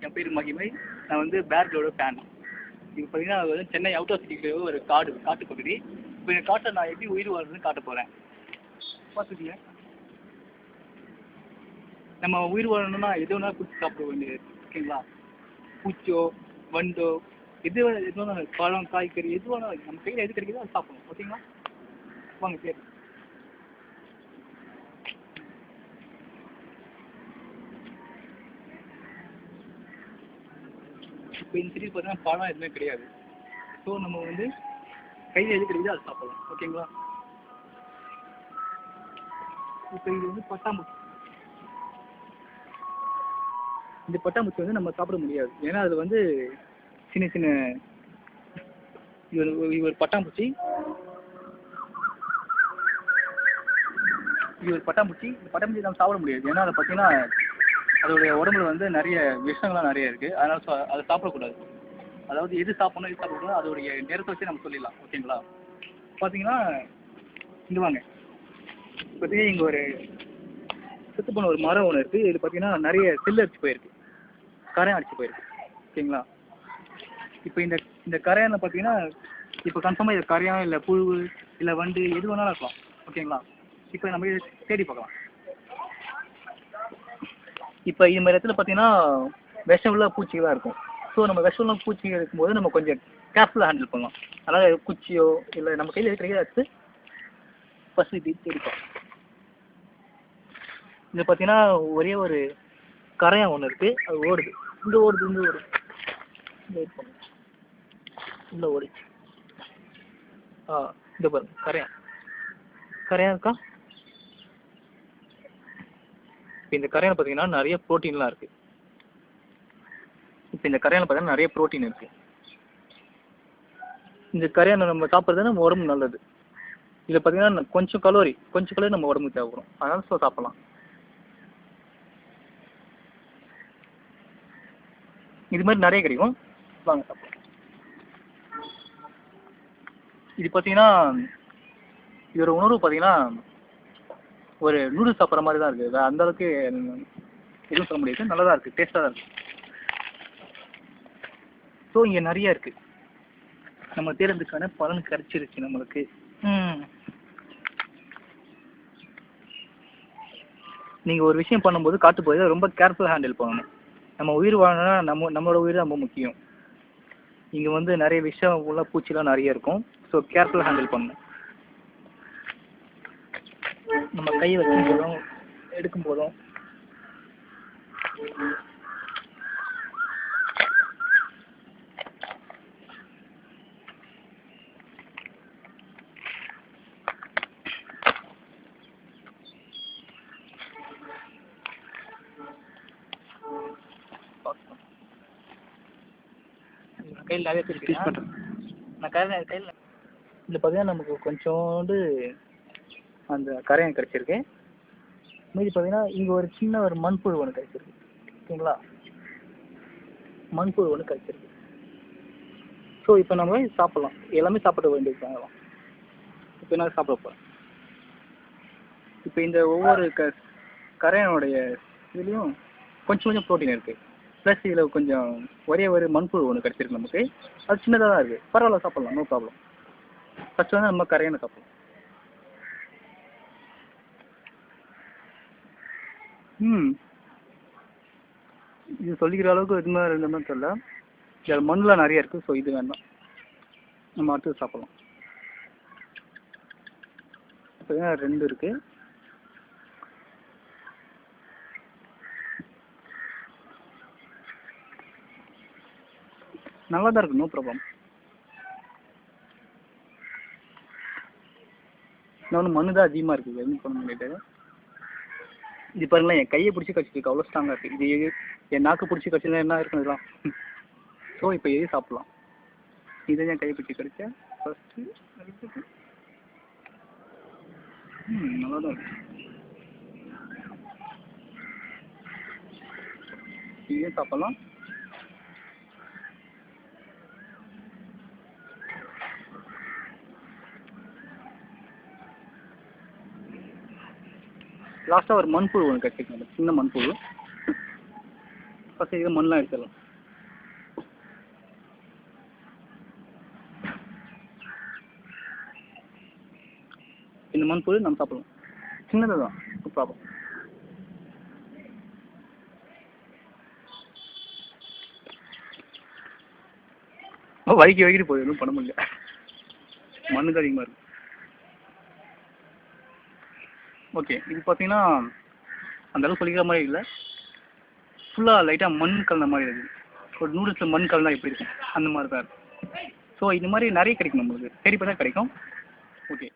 என் பேர் மகிமை. நான் வந்து பேர்டோட ஃபேன். இப்போ பார்த்தீங்கன்னா அது வந்து சென்னை அவுட் ஆஃப் சிட்டிக்குள்ளே ஒரு காட்டு பகுதி. இப்போ இந்த காட்டை நான் எப்படி உயிர் வாழ்றதுன்னு காட்ட போகிறேன். பார்த்துக்கங்க. நம்ம உயிர் வாழணும்னா எது வேணாலும் பிடிச்சி சாப்பிட வேண்டியது, ஓகேங்களா? பூச்சோ வண்டோ எது வேணாலும், பழம் காய்கறி எது வேணாலும் நம்ம கையில் எது கிடைக்குதோ அது சாப்பிடணும், ஓகேங்களா? வாங்க பேர். இப்போ இந்த சிட்டி பார்த்தீங்கன்னா பழம் எதுவுமே கிடையாது. ஸோ நம்ம வந்து கையில் எது கிடைக்குதோ அதை சாப்பிடலாம், ஓகேங்களா? இப்போ இது வந்து பட்டாம்பூச்சி. இந்த பட்டாம்பூச்சி வந்து நம்ம சாப்பிட முடியாது, ஏன்னா அது வந்து சின்ன சின்ன இது ஒரு பட்டாம்பூச்சி. இது ஒரு பட்டாம்பூச்சி. இந்த பட்டாம்பூச்சி நம்ம சாப்பிட முடியாது, ஏன்னா அதை பார்த்தீங்கன்னா அதோடைய உடம்புல வந்து நிறைய விஷங்கள்லாம் நிறைய இருக்குது. அதனால அதை சாப்பிடக்கூடாது. அதாவது எது சாப்பிடணும் எது சாப்பிடக்கூடாது அதோடைய நேரத்தை வச்சு நம்ம சொல்லிடலாம், ஓகேங்களா? பார்த்தீங்கன்னா இங்கே வாங்க. பார்த்தீங்கன்னா இங்கே ஒரு செத்து போன ஒரு மரம் ஒன்று இருக்குது. இது பார்த்தீங்கன்னா நிறைய செல்லு அடிச்சு போயிருக்கு, கரையான் அடிச்சு போயிருக்கு, ஓகேங்களா? இப்போ இந்த கரையானை பார்த்தீங்கன்னா இப்போ கன்ஃபார்மாக இது கரையான் இல்லை புழு இல்லை வண்டு எது வேணாலும் இருக்கலாம், ஓகேங்களா? இப்போ நம்ம இதை தேடி பார்க்கலாம். இப்போ இது மாதிரி இடத்துல பார்த்தீங்கன்னா விஷம் உள்ள பூச்சிகளாக இருக்கும். ஸோ நம்ம விஷம் உள்ள பூச்சிகள் இருக்கும்போது நம்ம கொஞ்சம் கேர்ஃபுல்லாக ஹேண்டில் பண்ணலாம். அதனால் குச்சியோ இல்லை நம்ம கையில் இருக்கிற எடுத்து ஃபஸ்ட்டு இது தேடிப்போம். இது பார்த்தீங்கன்னா ஒரே ஒரு கரையான் ஒன்று இருக்குது, அது ஓடுது. இங்கே ஓடுது, இங்கே ஓடுது, வெயிட் பண்ணுங்க, இங்கே ஓடிச்சு. இந்த பாருங்க கரையான் இருக்கா? இப்போ இந்த கரையான் பார்த்தீங்கன்னா நிறைய ப்ரோட்டீன்லாம் இருக்குது. இப்போ இந்த கரையான் பார்த்தீங்கன்னா நிறைய ப்ரோட்டீன் இருக்குது. இந்த கரையானை நம்ம சாப்பிட்றது நம்ம உடம்பு நல்லது. இதில் பார்த்தீங்கன்னா கொஞ்சம் கலோரி நம்ம உடம்புக்கு தேவைப்படும், அதனால சாப்பிடலாம். இது மாதிரி நிறைய கிடைக்கும், வாங்க சாப்பிடலாம். இது பார்த்தீங்கன்னா இதோட உணர்வு பார்த்தீங்கன்னா ஒரு நூடுல்ஸ் சாப்பிட்ற மாதிரி தான் இருக்குது. அந்த அளவுக்கு எதுவும் சொல்ல முடியாது, நல்லா தான் இருக்குது, டேஸ்ட்டாக தான் இருக்குது. ஸோ இங்கே நிறைய இருக்குது, நம்ம தேர்ந்ததுக்கான பலன் கிடைச்சிருச்சு நம்மளுக்கு. நீங்கள் ஒரு விஷயம் பண்ணும்போது காட்டு போய் ரொம்ப கேர்ஃபுல்லாக ஹேண்டில் பண்ணணும். நம்ம உயிர் வாழணும்னா நம்மளோட உயிர் ரொம்ப முக்கியம். இங்கே வந்து நிறைய விஷயம் உள்ள பூச்சிலாம் நிறைய இருக்கும். ஸோ கேர்ஃபுல்லாக ஹேண்டில் பண்ணணும். நம்ம கையை வைக்கும் போதும் எடுக்கும் போதும் கையில் நிறைய பேர் யூஸ் பண்ணுறேன். நான் கையில் இதில் பார்த்தீங்கன்னா நமக்கு கொஞ்சோண்டு அந்த கரையான் கிடச்சிருக்கு. மீதி பார்த்தீங்கன்னா இங்கே ஒரு சின்ன ஒரு மண்புழு ஒன்று கிடச்சிருக்கு, ஓகேங்களா? மண்புழு ஒன்று கிடச்சிருக்கு. ஸோ இப்போ நம்ம சாப்பிட்லாம், எல்லாமே சாப்பிட வேண்டியது தான். இப்போ நான் சாப்பிட போகிறேன். இப்போ இந்த ஒவ்வொரு கரையானுடைய இதுலேயும் கொஞ்சம் ப்ரோட்டீன் இருக்குது. ப்ளஸ் இதில் கொஞ்சம் ஒரே ஒரு மண்புழு ஒன்று கிடச்சிருக்கு நமக்கு. அது சின்னதாக தான் இருக்குது, பரவாயில்ல, சாப்பிட்லாம், நோ ப்ராப்ளம். ஃபஸ்ட்டு வந்து நம்ம கரையானை சாப்பிடலாம். இது சொல்லிக்கிற அளவுக்கு எதுவுமே இருந்த மாதிரி தெரியல. இதில் மண்ணில் நிறைய இருக்குது, ஸோ இது வேண்டாம், நம்ம அடுத்தது சாப்பிடலாம். இப்போ 2 இருக்குது. நல்லா தான் இருக்குது, நோ ப்ராப்ளம். இன்னொன்று மண்ணு தான் அதிகமாக இருக்குது, எதுவும் பண்ண முடியாது. இது பாருங்களேன், என் கையை பிடிச்சி கடிச்சிருக்கு, அவ்வளோ ஸ்ட்ராங்காக இருக்குது. இது என் நாக்கு பிடிச்சி கடிச்சதுலாம் என்ன இருக்குன்னு இதெல்லாம். ஸோ இப்போ எதையும் சாப்பிட்லாம். இதை என் கையை பிடிச்சி கடிச்சேன் ஃபஸ்ட்டு. நல்லா தான் இருக்கு. இதையும் சாப்பிட்லாம். லாஸ்ட்டாக ஒரு மண்புழு ஒன்று கட்டிக்கணும், சின்ன மண்புழு. ஃபஸ்ட்டு இது மண்ணெலாம் எடுத்துடலாம். இந்த மண் புழு நம்ம சாப்பிடலாம். சின்னது தான் ப்ராப்ளம். வலிக்கிட்டு போகுது, எதுவும் பண்ண முடியல. மண்ணுக்கு அதிகமாக இருக்கு. ஓகே, இது பார்த்தீங்கன்னா அந்த அளவுக்கு சொல்லிக்கிற மாதிரி இல்லை. ஃபுல்லாக லைட்டாக மண் கலந்த மாதிரி இருக்குது. ஒரு நூடுல்ஸில் மண் கலந்தா எப்படி இருக்கும் அந்த மாதிரி தான் இருக்குது. ஸோ இது மாதிரி நிறைய கிடைக்கும், நம்மளுக்கு தேடி பார்த்தா கிடைக்கும். ஓகே.